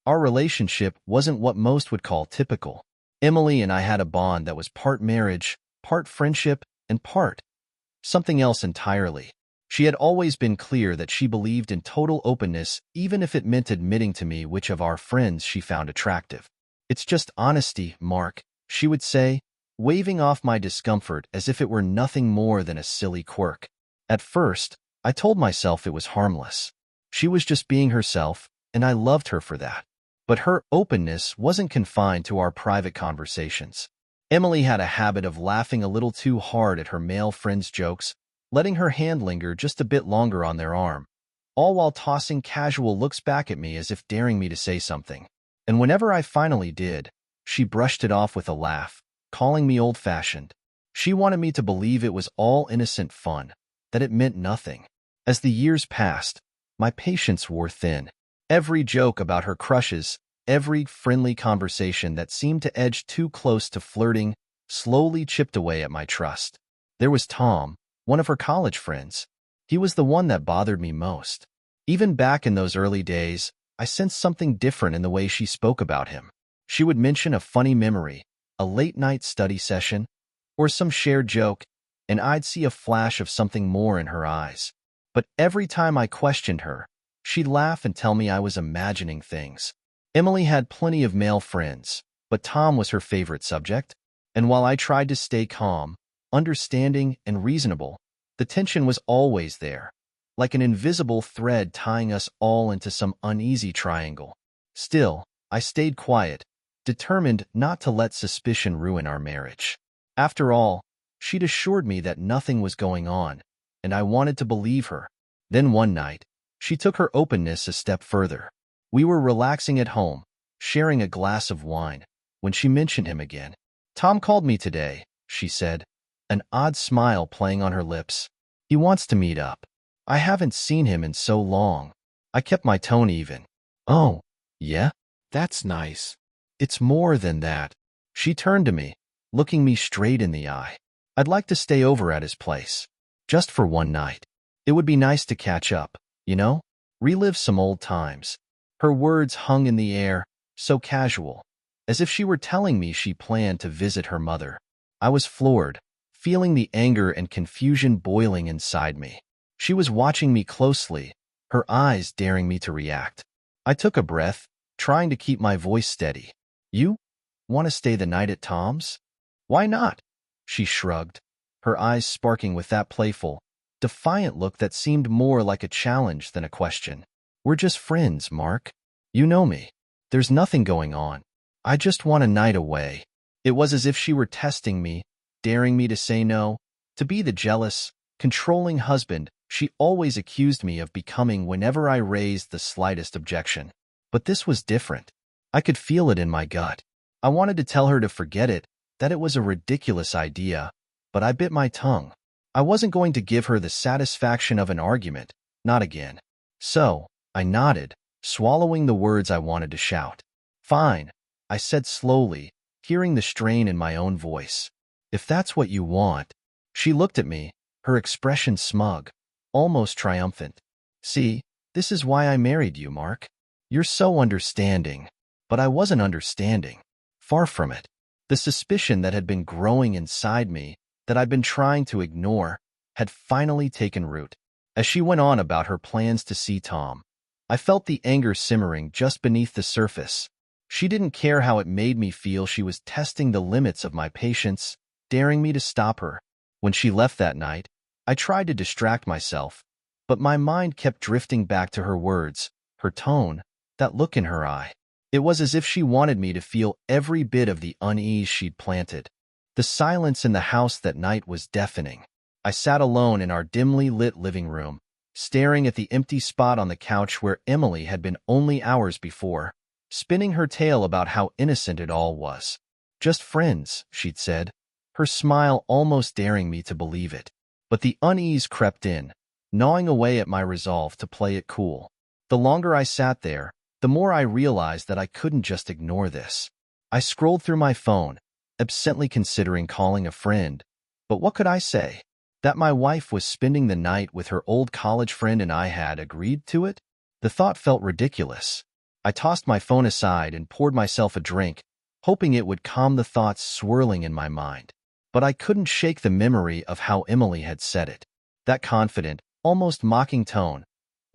Our relationship wasn't what most would call typical. Emily and I had a bond that was part marriage, part friendship, and part something else entirely. She had always been clear that she believed in total openness, even if it meant admitting to me which of our friends she found attractive. "It's just honesty, Mark," she would say, waving off my discomfort as if it were nothing more than a silly quirk. At first, I told myself it was harmless. She was just being herself, and I loved her for that. But her openness wasn't confined to our private conversations. Emily had a habit of laughing a little too hard at her male friends' jokes, letting her hand linger just a bit longer on their arm, all while tossing casual looks back at me as if daring me to say something. And whenever I finally did, she brushed it off with a laugh, calling me old-fashioned. She wanted me to believe it was all innocent fun, that it meant nothing. As the years passed, my patience wore thin. Every joke about her crushes, every friendly conversation that seemed to edge too close to flirting, slowly chipped away at my trust. There was Tom, one of her college friends. He was the one that bothered me most. Even back in those early days, I sensed something different in the way she spoke about him. She would mention a funny memory, a late-night study session, or some shared joke, and I'd see a flash of something more in her eyes. But every time I questioned her, she'd laugh and tell me I was imagining things. Emily had plenty of male friends, but Tom was her favorite subject. And while I tried to stay calm, understanding, and reasonable, the tension was always there, like an invisible thread tying us all into some uneasy triangle. Still, I stayed quiet, determined not to let suspicion ruin our marriage. After all, she'd assured me that nothing was going on, and I wanted to believe her. Then one night, she took her openness a step further. We were relaxing at home, sharing a glass of wine, when she mentioned him again. "Tom called me today," she said, an odd smile playing on her lips. "He wants to meet up. I haven't seen him in so long." I kept my tone even. "Oh, yeah? That's nice." "It's more than that." She turned to me, looking me straight in the eye. "I'd like to stay over at his place. Just for one night. It would be nice to catch up, you know? Relive some old times." Her words hung in the air, so casual, as if she were telling me she planned to visit her mother. I was floored, feeling the anger and confusion boiling inside me. She was watching me closely, her eyes daring me to react. I took a breath, trying to keep my voice steady. "You want to stay the night at Tom's?" "Why not?" She shrugged, her eyes sparking with that playful, defiant look that seemed more like a challenge than a question. "We're just friends, Mark. You know me. There's nothing going on. I just want a night away." It was as if she were testing me, daring me to say no, to be the jealous, controlling husband she always accused me of becoming whenever I raised the slightest objection. But this was different. I could feel it in my gut. I wanted to tell her to forget it, that it was a ridiculous idea, but I bit my tongue. I wasn't going to give her the satisfaction of an argument, not again. So, I nodded, swallowing the words I wanted to shout. "Fine," I said slowly, hearing the strain in my own voice. "If that's what you want." She looked at me, her expression smug, almost triumphant. "See, this is why I married you, Mark. You're so understanding." But I wasn't understanding. Far from it. The suspicion that had been growing inside me, that I'd been trying to ignore, had finally taken root. As she went on about her plans to see Tom, I felt the anger simmering just beneath the surface. She didn't care how it made me feel. She was testing the limits of my patience, daring me to stop her. When she left that night, I tried to distract myself, but my mind kept drifting back to her words, her tone, that look in her eye. It was as if she wanted me to feel every bit of the unease she'd planted. The silence in the house that night was deafening. I sat alone in our dimly lit living room, staring at the empty spot on the couch where Emily had been only hours before, spinning her tale about how innocent it all was. "Just friends," she'd said, her smile almost daring me to believe it. But the unease crept in, gnawing away at my resolve to play it cool. The longer I sat there, the more I realized that I couldn't just ignore this. I scrolled through my phone, absently considering calling a friend, but what could I say? That my wife was spending the night with her old college friend and I had agreed to it? The thought felt ridiculous. I tossed my phone aside and poured myself a drink, hoping it would calm the thoughts swirling in my mind. But I couldn't shake the memory of how Emily had said it. That confident, almost mocking tone,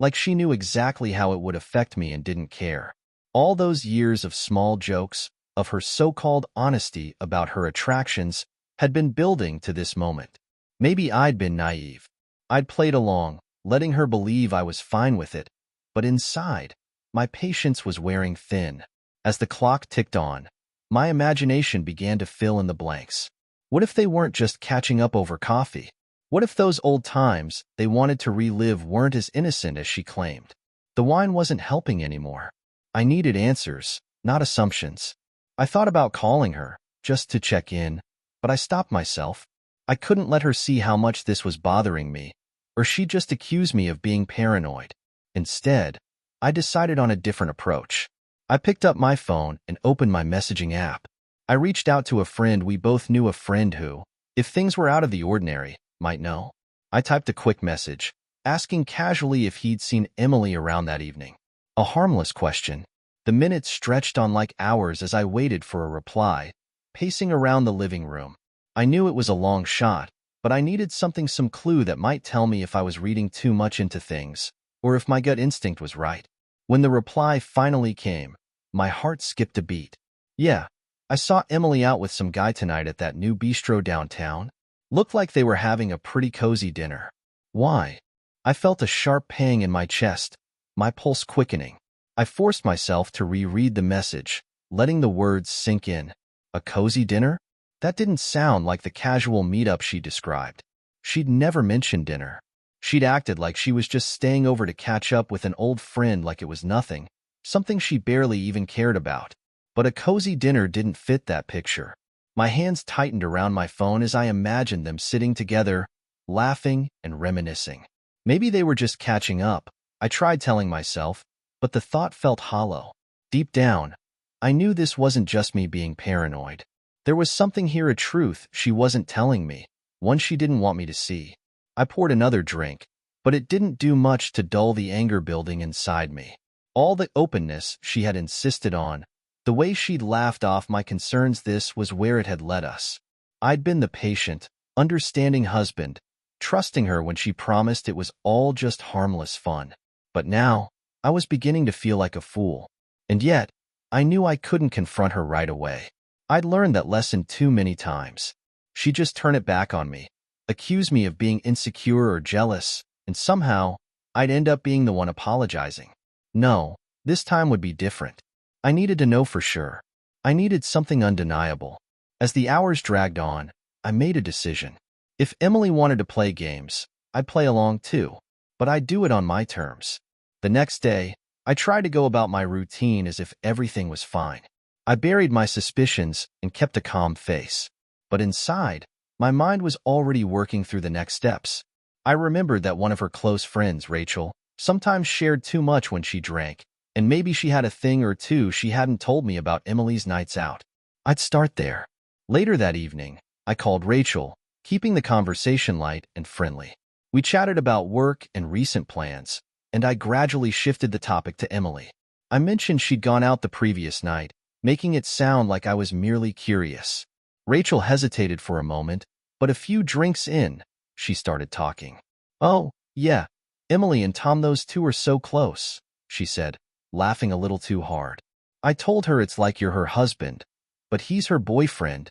like she knew exactly how it would affect me and didn't care. All those years of small jokes, of her so-called honesty about her attractions, had been building to this moment. Maybe I'd been naive. I'd played along, letting her believe I was fine with it, but inside, my patience was wearing thin. As the clock ticked on, my imagination began to fill in the blanks. What if they weren't just catching up over coffee? What if those old times they wanted to relive weren't as innocent as she claimed? The wine wasn't helping anymore. I needed answers, not assumptions. I thought about calling her, just to check in, but I stopped myself. I couldn't let her see how much this was bothering me, or she'd just accuse me of being paranoid. Instead, I decided on a different approach. I picked up my phone and opened my messaging app. I reached out to a friend we both knew, a friend who, if things were out of the ordinary, might know. I typed a quick message, asking casually if he'd seen Emily around that evening. A harmless question. The minutes stretched on like hours as I waited for a reply, pacing around the living room. I knew it was a long shot, but I needed some clue that might tell me if I was reading too much into things, or if my gut instinct was right. When the reply finally came, my heart skipped a beat. Yeah, I saw Emily out with some guy tonight at that new bistro downtown. Looked like they were having a pretty cozy dinner. Why? I felt a sharp pang in my chest, my pulse quickening. I forced myself to reread the message, letting the words sink in. A cozy dinner? That didn't sound like the casual meetup she described. She'd never mentioned dinner. She'd acted like she was just staying over to catch up with an old friend, like it was nothing, something she barely even cared about. But a cozy dinner didn't fit that picture. My hands tightened around my phone as I imagined them sitting together, laughing and reminiscing. Maybe they were just catching up, I tried telling myself, but the thought felt hollow. Deep down, I knew this wasn't just me being paranoid. There was something here, a truth she wasn't telling me, one she didn't want me to see. I poured another drink, but it didn't do much to dull the anger building inside me. All the openness she had insisted on, the way she'd laughed off my concerns, this was where it had led us. I'd been the patient, understanding husband, trusting her when she promised it was all just harmless fun. But now, I was beginning to feel like a fool. And yet, I knew I couldn't confront her right away. I'd learned that lesson too many times. She'd just turn it back on me, accuse me of being insecure or jealous, and somehow, I'd end up being the one apologizing. No, this time would be different. I needed to know for sure. I needed something undeniable. As the hours dragged on, I made a decision. If Emily wanted to play games, I'd play along too, but I'd do it on my terms. The next day, I tried to go about my routine as if everything was fine. I buried my suspicions and kept a calm face. But inside, my mind was already working through the next steps. I remembered that one of her close friends, Rachel, sometimes shared too much when she drank, and maybe she had a thing or two she hadn't told me about Emily's nights out. I'd start there. Later that evening, I called Rachel, keeping the conversation light and friendly. We chatted about work and recent plans, and I gradually shifted the topic to Emily. I mentioned she'd gone out the previous night, making it sound like I was merely curious. Rachel hesitated for a moment, but a few drinks in, she started talking. Oh, yeah, Emily and Tom, those two are so close, she said, laughing a little too hard. I told her it's like you're her husband, but he's her boyfriend.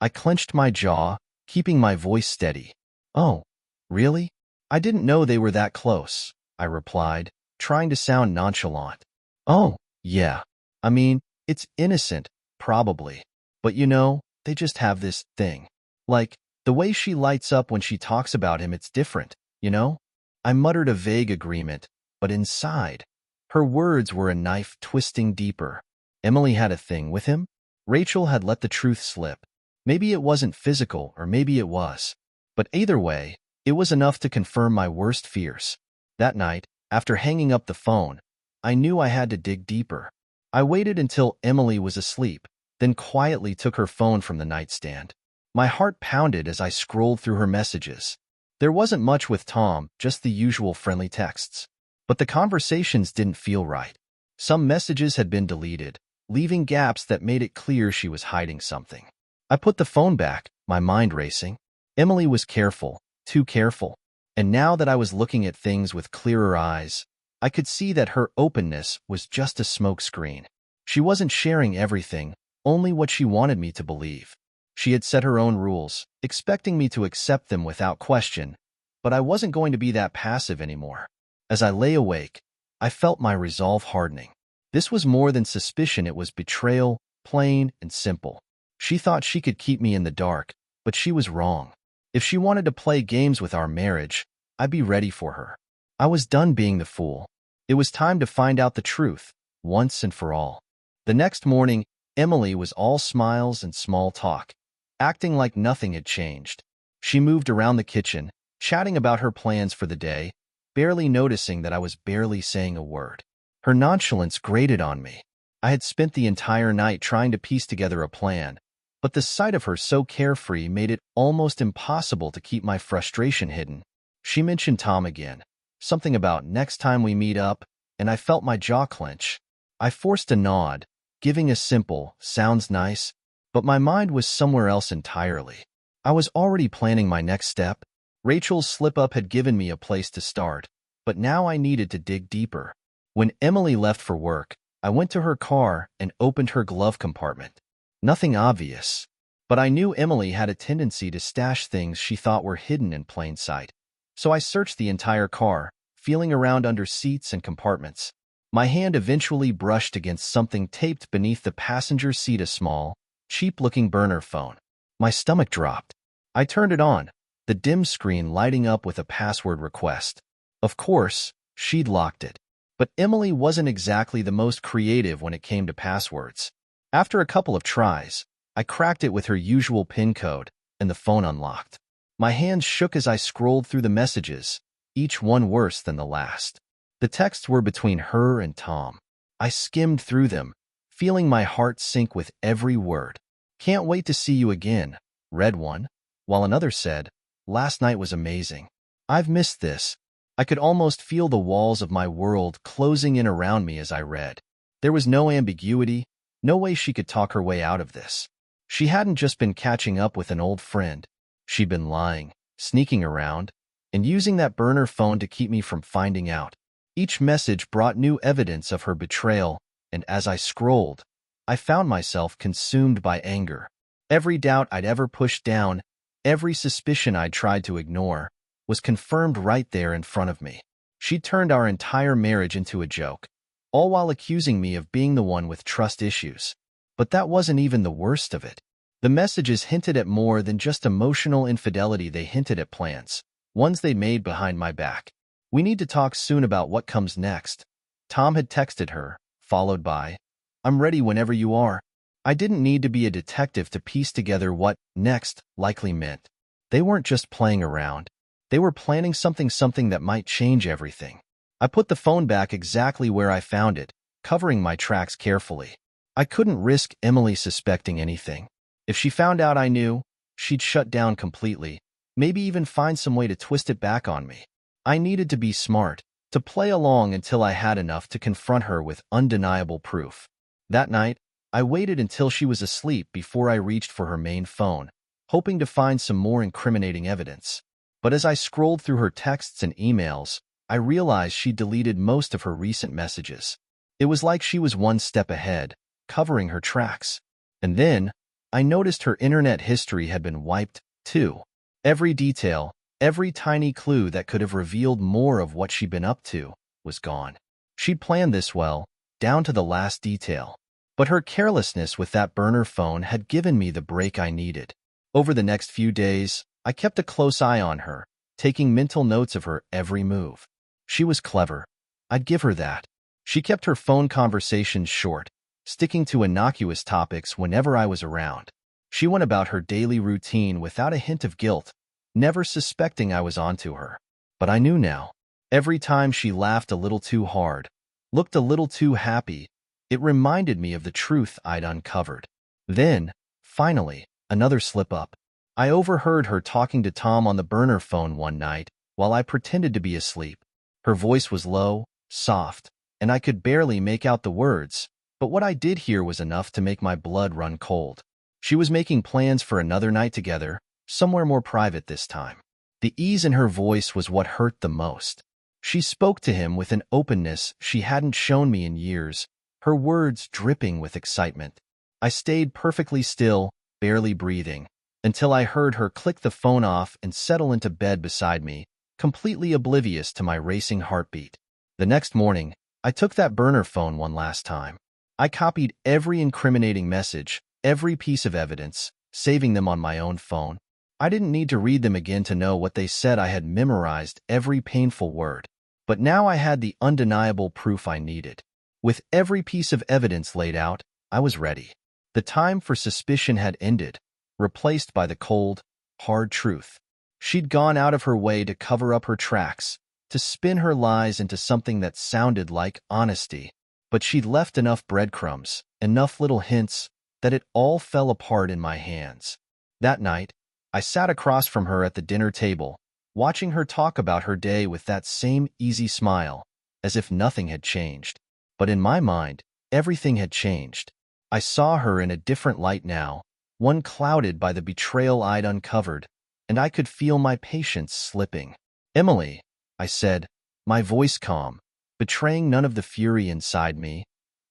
I clenched my jaw, keeping my voice steady. Oh, really? I didn't know they were that close, I replied, trying to sound nonchalant. Oh, yeah. I mean, it's innocent, probably. But you know, they just have this thing. Like, the way she lights up when she talks about him, it's different, you know? I muttered a vague agreement, but inside, her words were a knife twisting deeper. Emily had a thing with him? Rachel had let the truth slip. Maybe it wasn't physical, or maybe it was. But either way, it was enough to confirm my worst fears. That night, after hanging up the phone, I knew I had to dig deeper. I waited until Emily was asleep, then quietly took her phone from the nightstand. My heart pounded as I scrolled through her messages. There wasn't much with Tom, just the usual friendly texts. But the conversations didn't feel right. Some messages had been deleted, leaving gaps that made it clear she was hiding something. I put the phone back, my mind racing. Emily was careful, too careful. And now that I was looking at things with clearer eyes, I could see that her openness was just a smokescreen. She wasn't sharing everything, only what she wanted me to believe. She had set her own rules, expecting me to accept them without question, but I wasn't going to be that passive anymore. As I lay awake, I felt my resolve hardening. This was more than suspicion, it was betrayal, plain and simple. She thought she could keep me in the dark, but she was wrong. If she wanted to play games with our marriage, I'd be ready for her. I was done being the fool. It was time to find out the truth, once and for all. The next morning, Emily was all smiles and small talk, acting like nothing had changed. She moved around the kitchen, chatting about her plans for the day, barely noticing that I was barely saying a word. Her nonchalance grated on me. I had spent the entire night trying to piece together a plan, but the sight of her so carefree made it almost impossible to keep my frustration hidden. She mentioned Tom again, something about next time we meet up, and I felt my jaw clench. I forced a nod, giving a simple, sounds nice, but my mind was somewhere else entirely. I was already planning my next step. Rachel's slip-up had given me a place to start, but now I needed to dig deeper. When Emily left for work, I went to her car and opened her glove compartment. Nothing obvious, but I knew Emily had a tendency to stash things she thought were hidden in plain sight. So I searched the entire car, feeling around under seats and compartments. My hand eventually brushed against something taped beneath the passenger seat, a small, cheap-looking burner phone. My stomach dropped. I turned it on, the dim screen lighting up with a password request. Of course, she'd locked it. But Emily wasn't exactly the most creative when it came to passwords. After a couple of tries, I cracked it with her usual PIN code, and the phone unlocked. My hands shook as I scrolled through the messages, each one worse than the last. The texts were between her and Tom. I skimmed through them, feeling my heart sink with every word. "Can't wait to see you again," read one, while another said, "Last night was amazing. I've missed this." I could almost feel the walls of my world closing in around me as I read. There was no ambiguity, no way she could talk her way out of this. She hadn't just been catching up with an old friend. She'd been lying, sneaking around, and using that burner phone to keep me from finding out. Each message brought new evidence of her betrayal, and as I scrolled, I found myself consumed by anger. Every doubt I'd ever pushed down, every suspicion I'd tried to ignore, was confirmed right there in front of me. She turned our entire marriage into a joke, all while accusing me of being the one with trust issues. But that wasn't even the worst of it. The messages hinted at more than just emotional infidelity. They hinted at plans, ones they'd made behind my back. "We need to talk soon about what comes next," Tom had texted her, followed by, "I'm ready whenever you are." I didn't need to be a detective to piece together what next likely meant. They weren't just playing around. They were planning something that might change everything. I put the phone back exactly where I found it, covering my tracks carefully. I couldn't risk Emily suspecting anything. If she found out I knew, she'd shut down completely, maybe even find some way to twist it back on me. I needed to be smart, to play along until I had enough to confront her with undeniable proof. That night, I waited until she was asleep before I reached for her main phone, hoping to find some more incriminating evidence. But as I scrolled through her texts and emails, I realized she'd deleted most of her recent messages. It was like she was one step ahead, covering her tracks. And then, I noticed her internet history had been wiped, too. Every detail, every tiny clue that could have revealed more of what she'd been up to, was gone. She'd planned this well, down to the last detail. But her carelessness with that burner phone had given me the break I needed. Over the next few days, I kept a close eye on her, taking mental notes of her every move. She was clever. I'd give her that. She kept her phone conversations short, sticking to innocuous topics whenever I was around. She went about her daily routine without a hint of guilt, never suspecting I was onto her. But I knew now. Every time she laughed a little too hard, looked a little too happy, it reminded me of the truth I'd uncovered. Then, finally, another slip-up. I overheard her talking to Tom on the burner phone one night while I pretended to be asleep. Her voice was low, soft, and I could barely make out the words, but what I did hear was enough to make my blood run cold. She was making plans for another night together, somewhere more private this time. The ease in her voice was what hurt the most. She spoke to him with an openness she hadn't shown me in years, her words dripping with excitement. I stayed perfectly still, barely breathing, until I heard her click the phone off and settle into bed beside me, completely oblivious to my racing heartbeat. The next morning, I took that burner phone one last time. I copied every incriminating message, every piece of evidence, saving them on my own phone. I didn't need to read them again to know what they said. I had memorized every painful word. But now I had the undeniable proof I needed. With every piece of evidence laid out, I was ready. The time for suspicion had ended, replaced by the cold, hard truth. She'd gone out of her way to cover up her tracks, to spin her lies into something that sounded like honesty. But she'd left enough breadcrumbs, enough little hints, that it all fell apart in my hands. That night, I sat across from her at the dinner table, watching her talk about her day with that same easy smile, as if nothing had changed. But in my mind, everything had changed. I saw her in a different light now, one clouded by the betrayal I'd uncovered, and I could feel my patience slipping. "Emily," I said, my voice calm, betraying none of the fury inside me.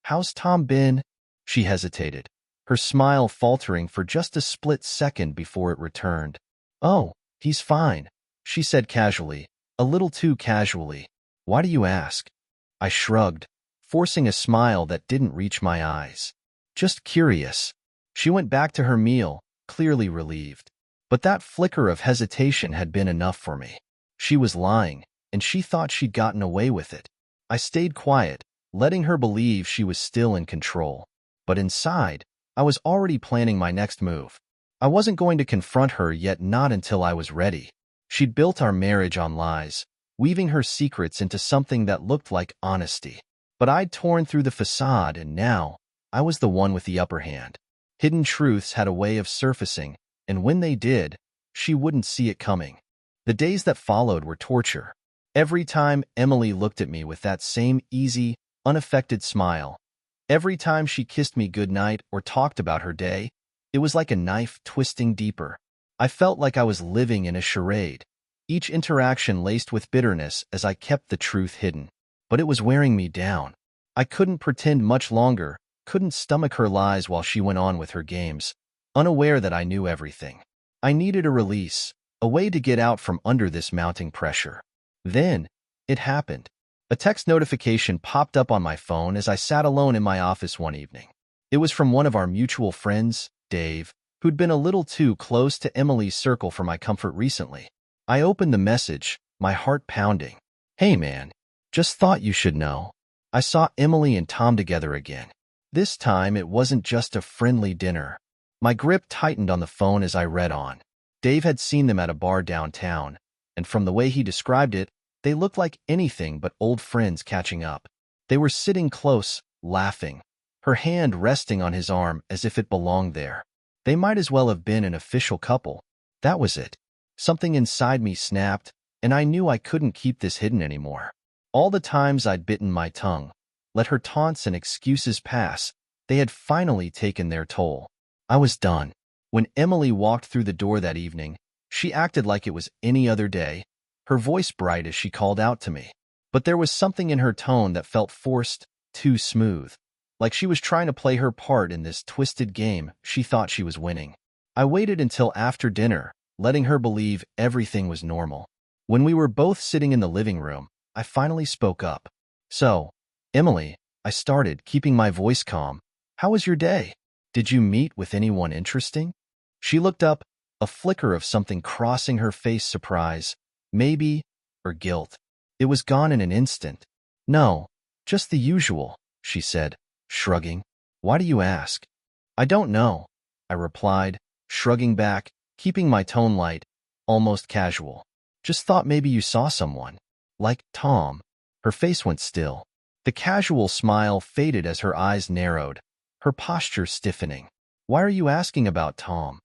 "How's Tom been?" She hesitated, her smile faltering for just a split second before it returned. "Oh, he's fine," she said casually, a little too casually. "Why do you ask?" I shrugged, forcing a smile that didn't reach my eyes. "Just curious." She went back to her meal, clearly relieved. But that flicker of hesitation had been enough for me. She was lying, and she thought she'd gotten away with it. I stayed quiet, letting her believe she was still in control. But inside, I was already planning my next move. I wasn't going to confront her yet, not until I was ready. She'd built our marriage on lies, weaving her secrets into something that looked like honesty. But I'd torn through the facade, and now I was the one with the upper hand. Hidden truths had a way of surfacing, and when they did, she wouldn't see it coming. The days that followed were torture. Every time Emily looked at me with that same easy, unaffected smile, every time she kissed me goodnight or talked about her day, it was like a knife twisting deeper. I felt like I was living in a charade, each interaction laced with bitterness as I kept the truth hidden. But it was wearing me down. I couldn't pretend much longer, couldn't stomach her lies while she went on with her games, unaware that I knew everything. I needed a release, a way to get out from under this mounting pressure. Then, it happened. A text notification popped up on my phone as I sat alone in my office one evening. It was from one of our mutual friends, Dave, who'd been a little too close to Emily's circle for my comfort recently. I opened the message, my heart pounding. "Hey man, just thought you should know. I saw Emily and Tom together again. This time it wasn't just a friendly dinner." My grip tightened on the phone as I read on. Dave had seen them at a bar downtown, and from the way he described it, they looked like anything but old friends catching up. They were sitting close, laughing, her hand resting on his arm as if it belonged there. They might as well have been an official couple. That was it. Something inside me snapped, and I knew I couldn't keep this hidden anymore. All the times I'd bitten my tongue, let her taunts and excuses pass, they had finally taken their toll. I was done. When Emily walked through the door that evening, she acted like it was any other day, her voice bright as she called out to me. But there was something in her tone that felt forced, too smooth, like she was trying to play her part in this twisted game she thought she was winning. I waited until after dinner, letting her believe everything was normal. When we were both sitting in the living room, I finally spoke up. "So, Emily," I started, keeping my voice calm, "how was your day? Did you meet with anyone interesting?" She looked up, a flicker of something crossing her face, surprise, maybe, or guilt. It was gone in an instant. "No, just the usual," she said, shrugging. "Why do you ask?" "I don't know," I replied, shrugging back, keeping my tone light, almost casual. "Just thought maybe you saw someone. Like Tom." Her face went still. The casual smile faded as her eyes narrowed, her posture stiffening. "Why are you asking about Tom?"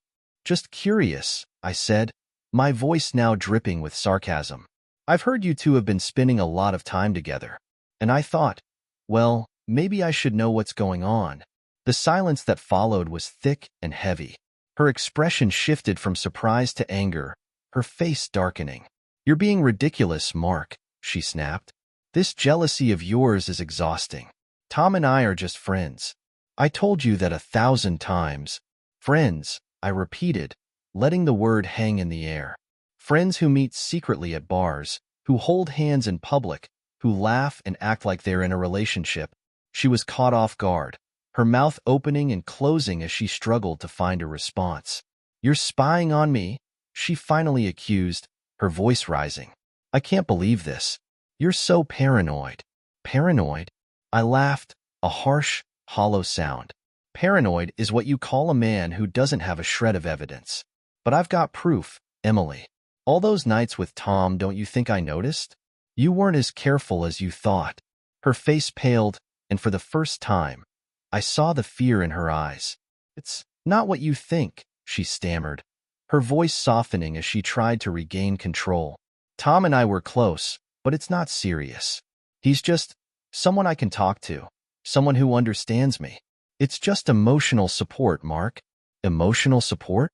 "Just curious," I said, my voice now dripping with sarcasm. "I've heard you two have been spending a lot of time together. And I thought, Well, maybe I should know what's going on. The silence that followed was thick and heavy. Her expression shifted from surprise to anger, her face darkening. You're being ridiculous, Mark, she snapped. This jealousy of yours is exhausting. Tom and I are just friends. I told you that 1,000 times. Friends, I repeated, letting the word hang in the air. Friends who meet secretly at bars, who hold hands in public, who laugh and act like they're in a relationship. She was caught off guard, her mouth opening and closing as she struggled to find a response. You're spying on me? She finally accused, her voice rising. I can't believe this. You're so paranoid. Paranoid? I laughed, a harsh, hollow sound. Paranoid is what you call a man who doesn't have a shred of evidence. But I've got proof, Emily. All those nights with Tom, don't you think I noticed? You weren't as careful as you thought. Her face paled, and for the first time, I saw the fear in her eyes. It's not what you think, she stammered, her voice softening as she tried to regain control. Tom and I were close, but it's not serious. He's just someone I can talk to, someone who understands me. It's just emotional support, Mark. Emotional support?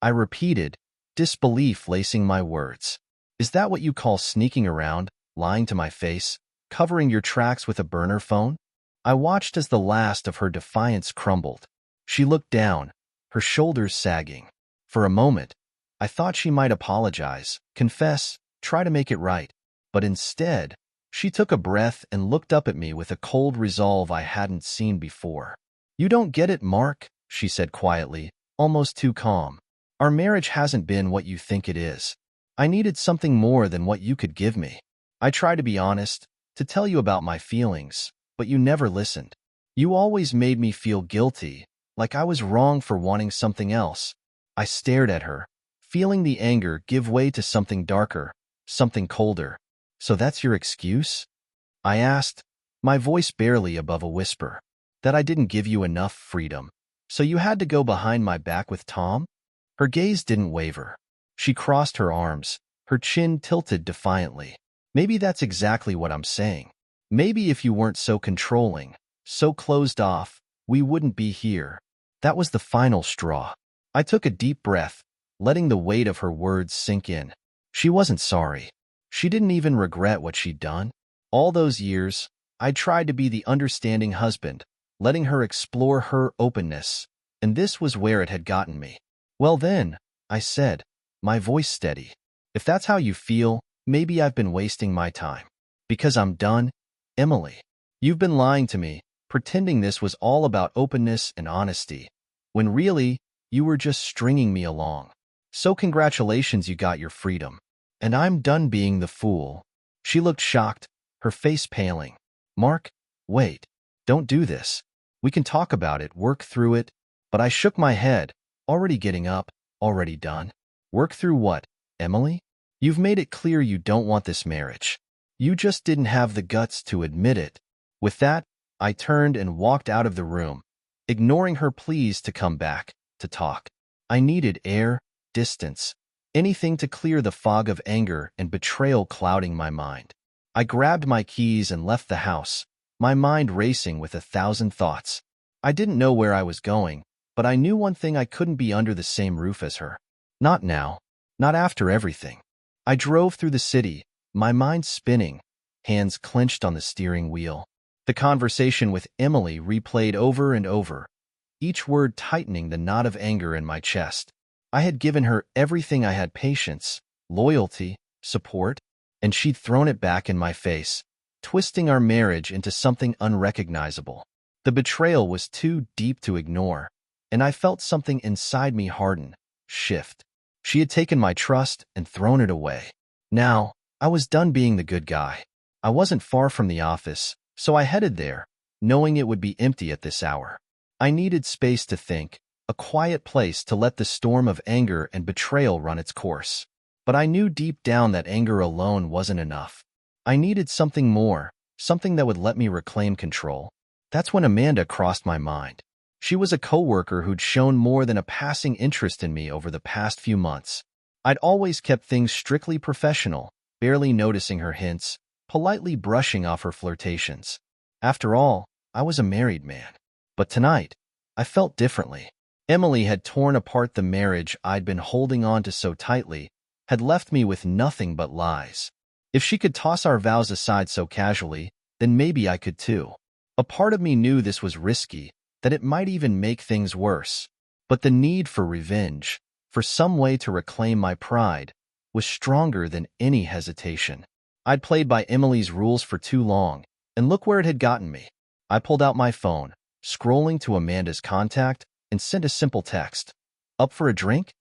I repeated, disbelief lacing my words. Is that what you call sneaking around, lying to my face, covering your tracks with a burner phone? I watched as the last of her defiance crumbled. She looked down, her shoulders sagging. For a moment, I thought she might apologize, confess, try to make it right. But instead, she took a breath and looked up at me with a cold resolve I hadn't seen before. You don't get it, Mark, she said quietly, almost too calm. Our marriage hasn't been what you think it is. I needed something more than what you could give me. I tried to be honest, to tell you about my feelings, but you never listened. You always made me feel guilty, like I was wrong for wanting something else. I stared at her, feeling the anger give way to something darker, something colder. So that's your excuse? I asked, my voice barely above a whisper. That I didn't give you enough freedom. So you had to go behind my back with Tom? Her gaze didn't waver. She crossed her arms, her chin tilted defiantly. Maybe that's exactly what I'm saying. Maybe if you weren't so controlling, so closed off, we wouldn't be here. That was the final straw. I took a deep breath, letting the weight of her words sink in. She wasn't sorry. She didn't even regret what she'd done. All those years, I tried to be the understanding husband, letting her explore her openness, and this was where it had gotten me. Well then, I said, my voice steady. If that's how you feel, maybe I've been wasting my time. Because I'm done, Emily. You've been lying to me, pretending this was all about openness and honesty, when really, you were just stringing me along. So congratulations, you got your freedom. And I'm done being the fool. She looked shocked, her face paling. Mark, wait. Don't do this. We can talk about it, work through it. But I shook my head, already getting up, already done. Work through what, Emily? You've made it clear you don't want this marriage. You just didn't have the guts to admit it. With that, I turned and walked out of the room, ignoring her pleas to come back, to talk. I needed air, distance, anything to clear the fog of anger and betrayal clouding my mind. I grabbed my keys and left the house, my mind racing with 1,000 thoughts. I didn't know where I was going, but I knew one thing: I couldn't be under the same roof as her. Not now. Not after everything. I drove through the city, my mind spinning, hands clenched on the steering wheel. The conversation with Emily replayed over and over, each word tightening the knot of anger in my chest. I had given her everything. I had patience, loyalty, support, and she'd thrown it back in my face, twisting our marriage into something unrecognizable. The betrayal was too deep to ignore, and I felt something inside me harden, shift. She had taken my trust and thrown it away. Now, I was done being the good guy. I wasn't far from the office, so I headed there, knowing it would be empty at this hour. I needed space to think, a quiet place to let the storm of anger and betrayal run its course. But I knew deep down that anger alone wasn't enough. I needed something more, something that would let me reclaim control. That's when Amanda crossed my mind. She was a coworker who'd shown more than a passing interest in me over the past few months. I'd always kept things strictly professional, barely noticing her hints, politely brushing off her flirtations. After all, I was a married man. But tonight, I felt differently. Emily had torn apart the marriage I'd been holding on to so tightly, had left me with nothing but lies. If she could toss our vows aside so casually, then maybe I could too. A part of me knew this was risky, that it might even make things worse. But the need for revenge, for some way to reclaim my pride, was stronger than any hesitation. I'd played by Emily's rules for too long, and look where it had gotten me. I pulled out my phone, scrolling to Amanda's contact, and sent a simple text. Up for a drink?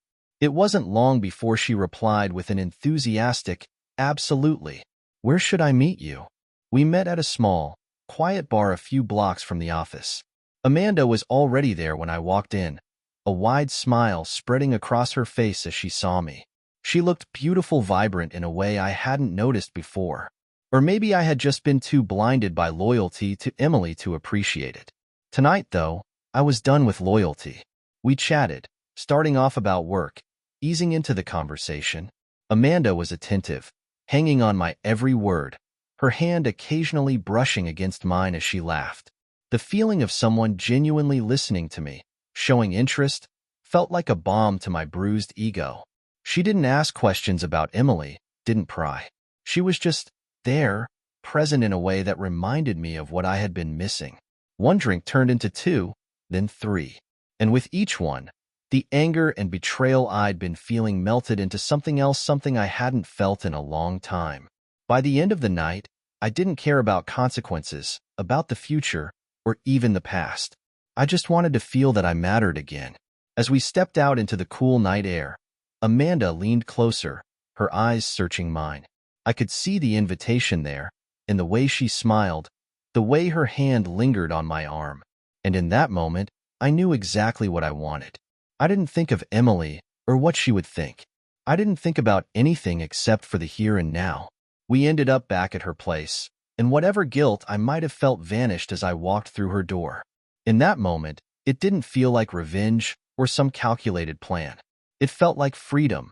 It wasn't long before she replied with an enthusiastic, absolutely. Where should I meet you? We met at a small, quiet bar a few blocks from the office. Amanda was already there when I walked in, a wide smile spreading across her face as she saw me. She looked beautiful, vibrant in a way I hadn't noticed before. Or maybe I had just been too blinded by loyalty to Emily to appreciate it. Tonight, though, I was done with loyalty. We chatted, starting off about work, easing into the conversation. Amanda was attentive, hanging on my every word, her hand occasionally brushing against mine as she laughed. The feeling of someone genuinely listening to me, showing interest, felt like a balm to my bruised ego. She didn't ask questions about Emily, didn't pry. She was just there, present in a way that reminded me of what I had been missing. One drink turned into two, then three. And with each one, the anger and betrayal I'd been feeling melted into something else, something I hadn't felt in a long time. By the end of the night, I didn't care about consequences, about the future, or even the past. I just wanted to feel that I mattered again. As we stepped out into the cool night air, Amanda leaned closer, her eyes searching mine. I could see the invitation there, in the way she smiled, the way her hand lingered on my arm. And in that moment, I knew exactly what I wanted. I didn't think of Emily or what she would think. I didn't think about anything except for the here and now. We ended up back at her place, and whatever guilt I might have felt vanished as I walked through her door. In that moment, it didn't feel like revenge or some calculated plan. It felt like freedom,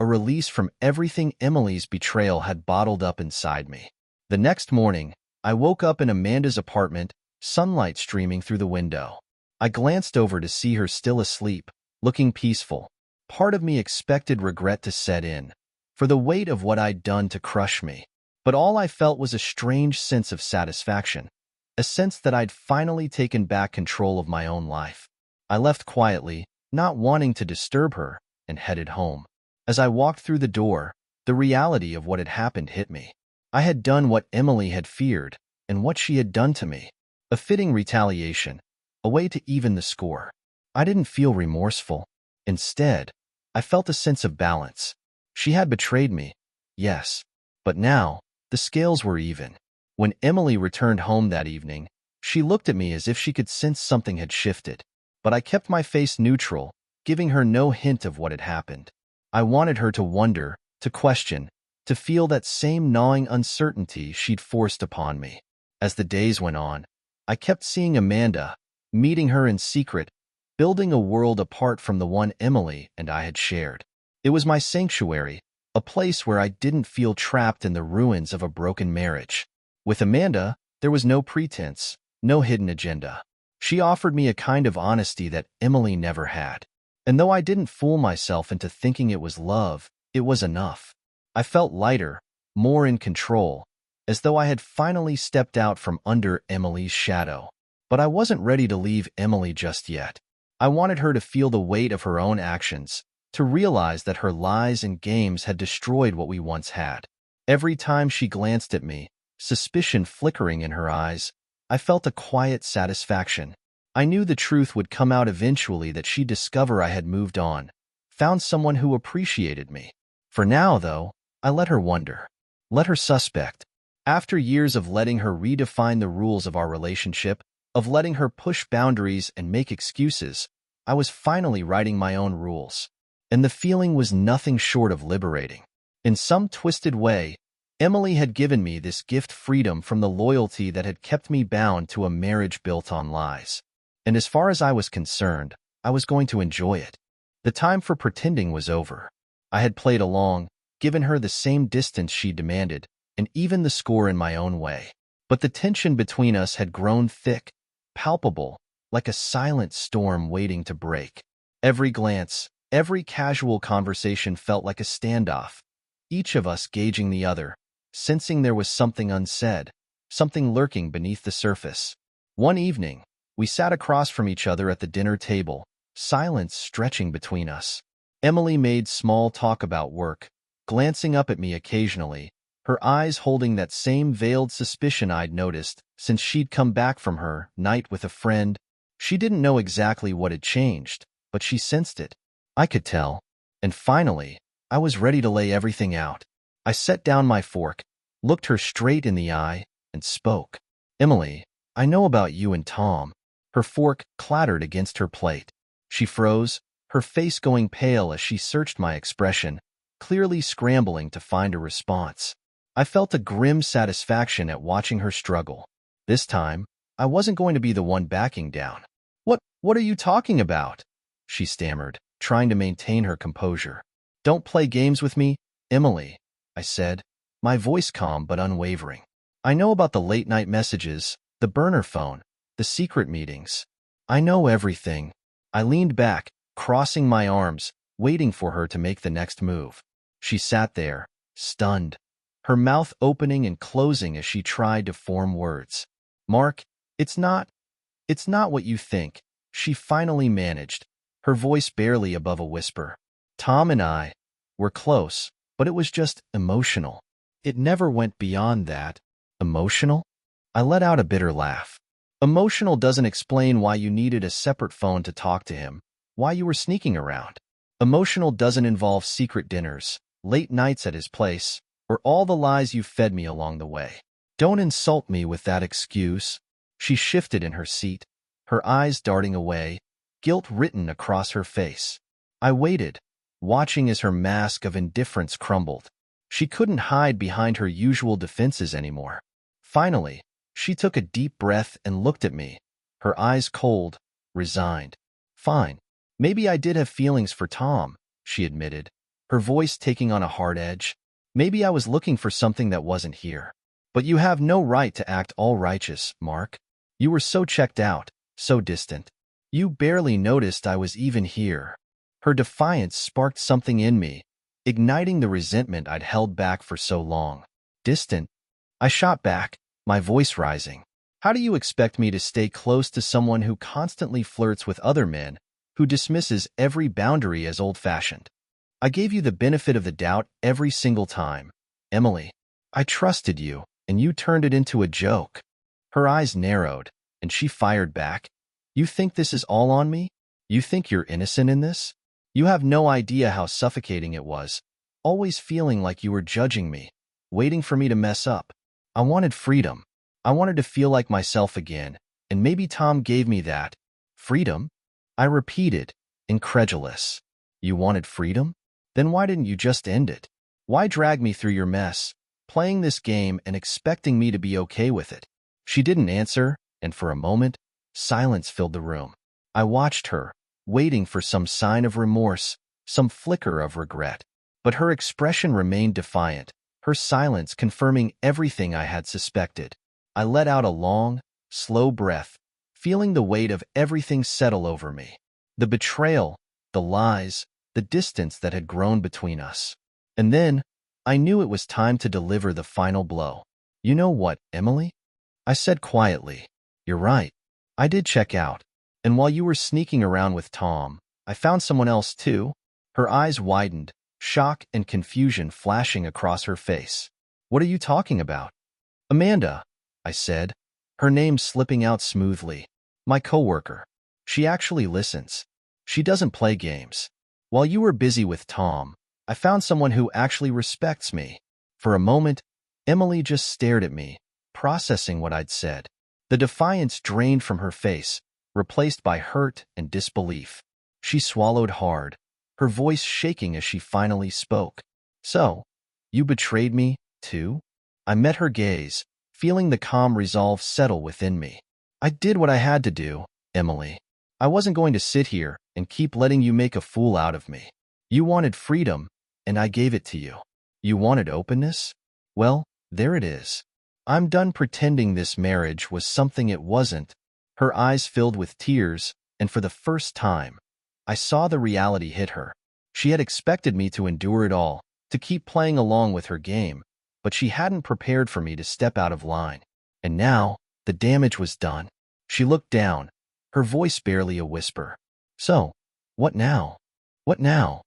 a release from everything Emily's betrayal had bottled up inside me. The next morning, I woke up in Amanda's apartment, sunlight streaming through the window. I glanced over to see her still asleep, looking peaceful. Part of me expected regret to set in, for the weight of what I'd done to crush me. But all I felt was a strange sense of satisfaction, a sense that I'd finally taken back control of my own life. I left quietly, not wanting to disturb her, and headed home. As I walked through the door, the reality of what had happened hit me. I had done what Emily had feared, and what she had done to me. A fitting retaliation, a way to even the score. I didn't feel remorseful. Instead, I felt a sense of balance. She had betrayed me, yes, but now, the scales were even. When Emily returned home that evening, she looked at me as if she could sense something had shifted. But I kept my face neutral, giving her no hint of what had happened. I wanted her to wonder, to question, to feel that same gnawing uncertainty she'd forced upon me. As the days went on, I kept seeing Amanda, meeting her in secret, building a world apart from the one Emily and I had shared. It was my sanctuary, a place where I didn't feel trapped in the ruins of a broken marriage. With Amanda, there was no pretense, no hidden agenda. She offered me a kind of honesty that Emily never had. And though I didn't fool myself into thinking it was love, it was enough. I felt lighter, more in control, as though I had finally stepped out from under Emily's shadow. But I wasn't ready to leave Emily just yet. I wanted her to feel the weight of her own actions, to realize that her lies and games had destroyed what we once had. Every time she glanced at me, suspicion flickering in her eyes, I felt a quiet satisfaction. I knew the truth would come out eventually, that she'd discover I had moved on, found someone who appreciated me. For now, though, I let her wonder, let her suspect. After years of letting her redefine the rules of our relationship, of letting her push boundaries and make excuses, I was finally writing my own rules. And the feeling was nothing short of liberating. In some twisted way, Emily had given me this gift, freedom from the loyalty that had kept me bound to a marriage built on lies. And as far as I was concerned, I was going to enjoy it. The time for pretending was over. I had played along, given her the same distance she demanded, and even the score in my own way. But the tension between us had grown thick, palpable, like a silent storm waiting to break. Every glance, every casual conversation felt like a standoff, each of us gauging the other, sensing there was something unsaid, something lurking beneath the surface. One evening, we sat across from each other at the dinner table, silence stretching between us. Emily made small talk about work, glancing up at me occasionally, her eyes holding that same veiled suspicion I'd noticed since she'd come back from her night with a friend. She didn't know exactly what had changed, but she sensed it. I could tell. And finally, I was ready to lay everything out. I set down my fork, looked her straight in the eye, and spoke. Emily, I know about you and Tom. Her fork clattered against her plate. She froze, her face going pale as she searched my expression, clearly scrambling to find a response. I felt a grim satisfaction at watching her struggle. This time, I wasn't going to be the one backing down. What are you talking about? She stammered, trying to maintain her composure. Don't play games with me, Emily, I said, my voice calm but unwavering. I know about the late-night messages, the burner phone, the secret meetings. I know everything. I leaned back, crossing my arms, waiting for her to make the next move. She sat there, stunned, her mouth opening and closing as she tried to form words. Mark, it's not what you think, she finally managed, her voice barely above a whisper. Tom and I were close, but it was just emotional. It never went beyond that. Emotional? I let out a bitter laugh. Emotional doesn't explain why you needed a separate phone to talk to him, why you were sneaking around. Emotional doesn't involve secret dinners, late nights at his place, or all the lies you fed me along the way. Don't insult me with that excuse. She shifted in her seat, her eyes darting away, guilt written across her face. I waited, watching as her mask of indifference crumbled. She couldn't hide behind her usual defenses anymore. Finally, she took a deep breath and looked at me, her eyes cold, resigned. Fine. Maybe I did have feelings for Tom, she admitted, her voice taking on a hard edge. Maybe I was looking for something that wasn't here. But you have no right to act all righteous, Mark. You were so checked out, so distant. You barely noticed I was even here. Her defiance sparked something in me, igniting the resentment I'd held back for so long. Distant? I shot back, my voice rising. How do you expect me to stay close to someone who constantly flirts with other men, who dismisses every boundary as old-fashioned? I gave you the benefit of the doubt every single time. Emily, I trusted you, and you turned it into a joke. Her eyes narrowed, and she fired back. You think this is all on me? You think you're innocent in this? You have no idea how suffocating it was, always feeling like you were judging me, waiting for me to mess up. I wanted freedom. I wanted to feel like myself again, and maybe Tom gave me that. Freedom? I repeated, incredulous. You wanted freedom? Then why didn't you just end it? Why drag me through your mess, playing this game and expecting me to be okay with it? She didn't answer, and for a moment, silence filled the room. I watched her, waiting for some sign of remorse, some flicker of regret. But her expression remained defiant, her silence confirming everything I had suspected. I let out a long, slow breath, feeling the weight of everything settle over me. The betrayal, the lies, the distance that had grown between us. And then, I knew it was time to deliver the final blow. You know what, Emily? I said quietly. You're right. I did check out. And while you were sneaking around with Tom, I found someone else too. Her eyes widened, shock and confusion flashing across her face. What are you talking about? Amanda, I said, her name slipping out smoothly. My coworker. She actually listens. She doesn't play games. While you were busy with Tom, I found someone who actually respects me. For a moment, Emily just stared at me, processing what I'd said. The defiance drained from her face, replaced by hurt and disbelief. She swallowed hard, her voice shaking as she finally spoke. So, you betrayed me, too? I met her gaze, feeling the calm resolve settle within me. I did what I had to do, Emily. I wasn't going to sit here and keep letting you make a fool out of me. You wanted freedom, and I gave it to you. You wanted openness? Well, there it is. I'm done pretending this marriage was something it wasn't. Her eyes filled with tears, and for the first time, I saw the reality hit her. She had expected me to endure it all, to keep playing along with her game, but she hadn't prepared for me to step out of line. And now, the damage was done. She looked down, her voice barely a whisper. So, what now? What now?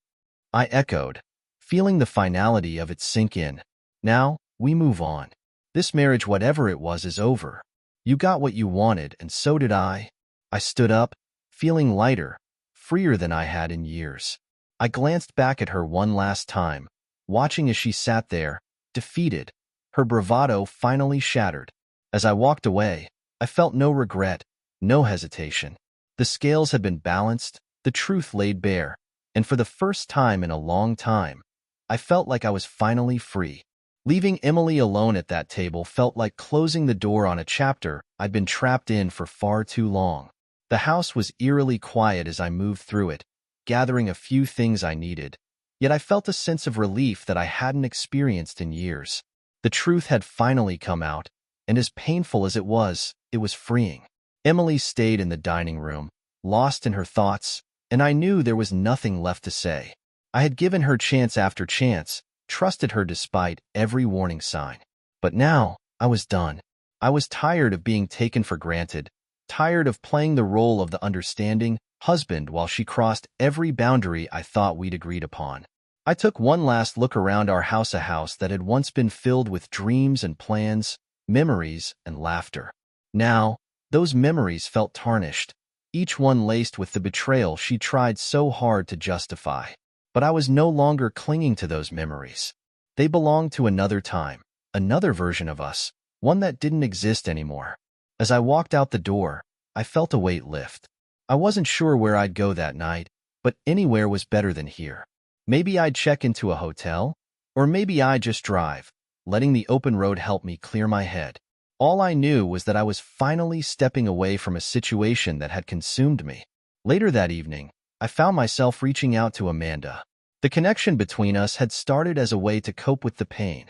I echoed, feeling the finality of it sink in. Now, we move on. This marriage, whatever it was, is over. You got what you wanted, and so did I. I stood up, feeling lighter, freer than I had in years. I glanced back at her one last time, watching as she sat there, defeated, her bravado finally shattered. As I walked away, I felt no regret, no hesitation. The scales had been balanced, the truth laid bare, and for the first time in a long time, I felt like I was finally free. Leaving Emily alone at that table felt like closing the door on a chapter I'd been trapped in for far too long. The house was eerily quiet as I moved through it, gathering a few things I needed, yet I felt a sense of relief that I hadn't experienced in years. The truth had finally come out, and as painful as it was freeing. Emily stayed in the dining room, lost in her thoughts, and I knew there was nothing left to say. I had given her chance after chance, trusted her despite every warning sign. But now, I was done. I was tired of being taken for granted, tired of playing the role of the understanding husband while she crossed every boundary I thought we'd agreed upon. I took one last look around our house, a house that had once been filled with dreams and plans, memories and laughter. Now, those memories felt tarnished, each one laced with the betrayal she tried so hard to justify. But I was no longer clinging to those memories. They belonged to another time, another version of us, one that didn't exist anymore. As I walked out the door, I felt a weight lift. I wasn't sure where I'd go that night, but anywhere was better than here. Maybe I'd check into a hotel, or maybe I'd just drive, letting the open road help me clear my head. All I knew was that I was finally stepping away from a situation that had consumed me. Later that evening, I found myself reaching out to Amanda. The connection between us had started as a way to cope with the pain,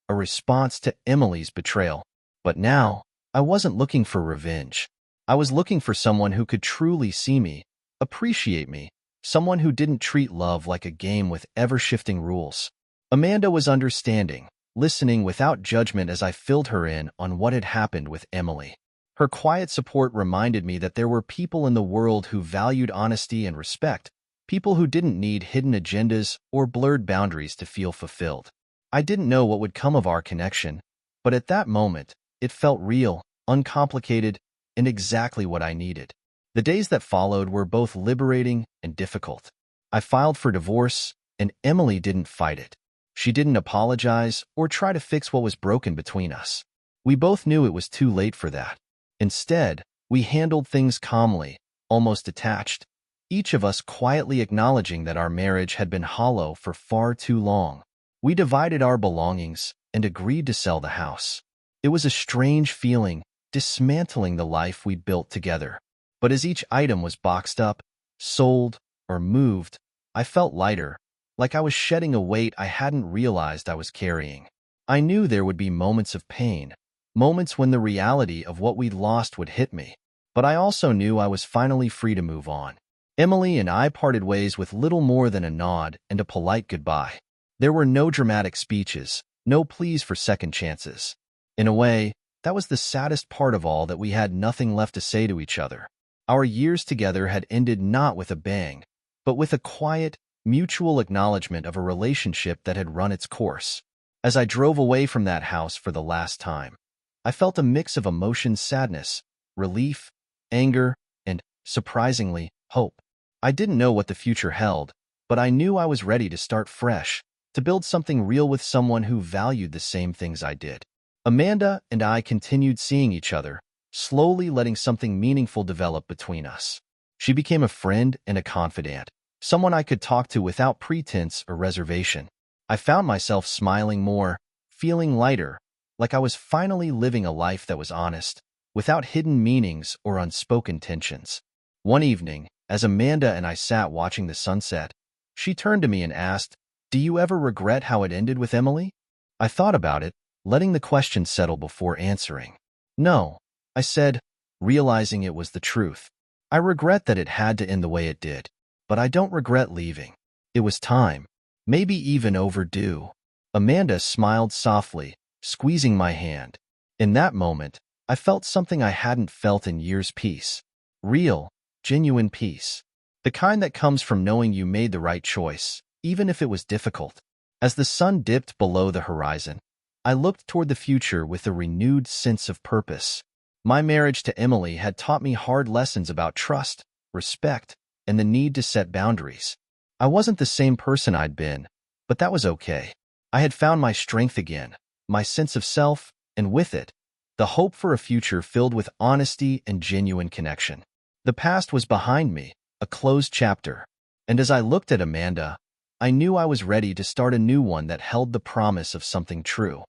a response to Emily's betrayal. But now, I wasn't looking for revenge. I was looking for someone who could truly see me, appreciate me, someone who didn't treat love like a game with ever-shifting rules. Amanda was understanding, listening without judgment as I filled her in on what had happened with Emily. Her quiet support reminded me that there were people in the world who valued honesty and respect, people who didn't need hidden agendas or blurred boundaries to feel fulfilled. I didn't know what would come of our connection, but at that moment, it felt real, uncomplicated, and exactly what I needed. The days that followed were both liberating and difficult. I filed for divorce, and Emily didn't fight it. She didn't apologize or try to fix what was broken between us. We both knew it was too late for that. Instead, we handled things calmly, almost detached, each of us quietly acknowledging that our marriage had been hollow for far too long. We divided our belongings and agreed to sell the house. It was a strange feeling, dismantling the life we'd built together. But as each item was boxed up, sold, or moved, I felt lighter, like I was shedding a weight I hadn't realized I was carrying. I knew there would be moments of pain, moments when the reality of what we'd lost would hit me, but I also knew I was finally free to move on. Emily and I parted ways with little more than a nod and a polite goodbye. There were no dramatic speeches, no pleas for second chances. In a way, that was the saddest part of all, that we had nothing left to say to each other. Our years together had ended not with a bang, but with a quiet, mutual acknowledgement of a relationship that had run its course. As I drove away from that house for the last time, I felt a mix of emotions: sadness, relief, anger, and, surprisingly, hope. I didn't know what the future held, but I knew I was ready to start fresh, to build something real with someone who valued the same things I did. Amanda and I continued seeing each other, slowly letting something meaningful develop between us. She became a friend and a confidant, someone I could talk to without pretense or reservation. I found myself smiling more, feeling lighter, like I was finally living a life that was honest, without hidden meanings or unspoken tensions. One evening, as Amanda and I sat watching the sunset, she turned to me and asked, "Do you ever regret how it ended with Emily?" I thought about it, letting the question settle before answering. No, I said, realizing it was the truth. I regret that it had to end the way it did, but I don't regret leaving. It was time, maybe even overdue. Amanda smiled softly, squeezing my hand. In that moment, I felt something I hadn't felt in years: peace. Real, genuine peace. The kind that comes from knowing you made the right choice, even if it was difficult. As the sun dipped below the horizon, I looked toward the future with a renewed sense of purpose. My marriage to Emily had taught me hard lessons about trust, respect, and the need to set boundaries. I wasn't the same person I'd been, but that was okay. I had found my strength again, my sense of self, and with it, the hope for a future filled with honesty and genuine connection. The past was behind me, a closed chapter, and as I looked at Amanda, I knew I was ready to start a new one that held the promise of something true.